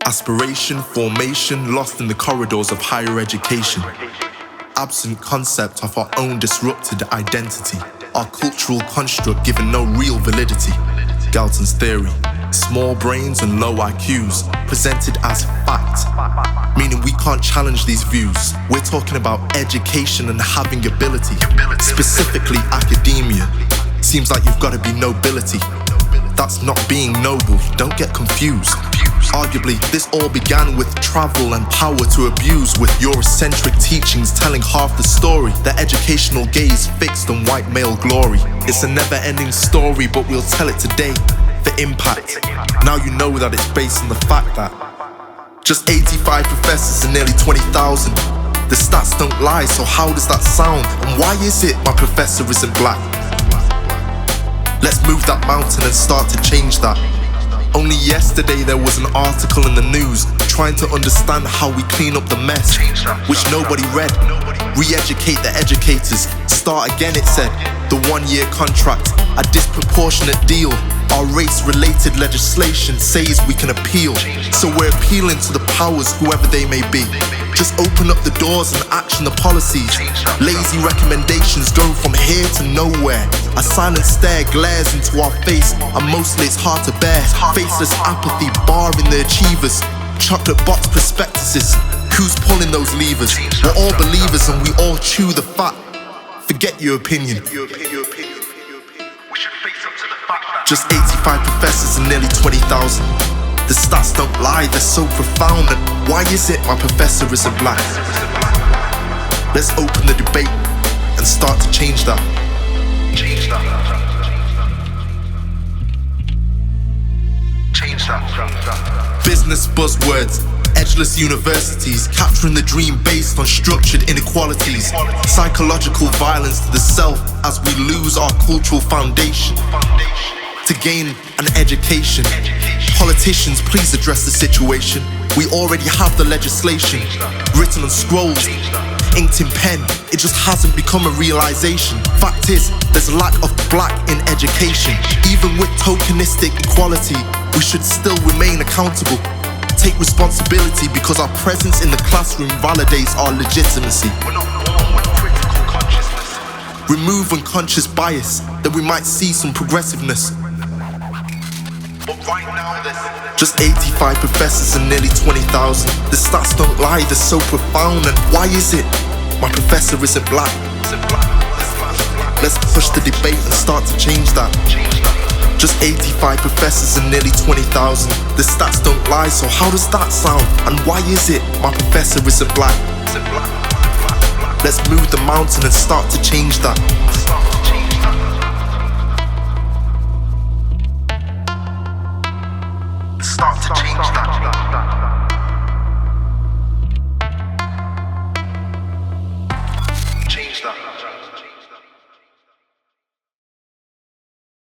Aspiration, formation, lost in the corridors of higher education. Absent concept of our own disrupted identity. Our cultural construct given no real validity. Galton's theory, small brains and low IQs, presented as fact, meaning we can't challenge these views. We're talking about education and having ability, specifically academia. Seems like you've got to be nobility. That's not being noble, don't get confused. Arguably, this all began with travel and power to abuse, with Eurocentric teachings telling half the story. The educational gaze fixed on white male glory. It's a never-ending story, but we'll tell it today. The impact. Now you know that it's based on the fact that just 85 professors and nearly 20,000. The stats don't lie, so how does that sound? And why is it my professor isn't black? Let's move that mountain and start to change that. Only yesterday there was an article in the news trying to understand how we clean up the mess, which nobody read. Re-educate the educators. Start again, it said. The 1-year contract, a disproportionate deal. Our race-related legislation says we can appeal, so we're appealing to the powers, whoever they may be. Just open up the doors and action the policies. Lazy recommendations go from here to nowhere. A silent stare glares into our face, and mostly it's hard to bear. Faceless apathy barring the achievers. Chocolate box prospectuses. Who's pulling those levers? We're all believers and we all chew the fat. Forget your opinion. Just 85 professors and nearly 20,000. The stats don't lie, they're so profound. And why is it my professor isn't black? Let's open the debate and start to change that. Change that. Business buzzwords, edgeless universities, capturing the dream based on structured inequalities. Psychological violence to the self as we lose our cultural foundation. To gain an education, politicians, please address the situation. We already have the legislation written on scrolls, inked in pen. It just hasn't become a realization. Fact is, there's a lack of black in education. Even with tokenistic equality, we should still remain accountable. Take responsibility because our presence in the classroom validates our legitimacy. We're not born with critical consciousness. Remove unconscious bias, then we might see some progressiveness. But right now there's just 85 professors and nearly 20,000. The stats don't lie, they're so profound. And why is it my professor isn't black? Let's push the debate and start to change that. Just 85 professors and nearly 20,000. The stats don't lie, so how does that sound? And why is it my professor isn't black? Let's move the mountain and start to change that.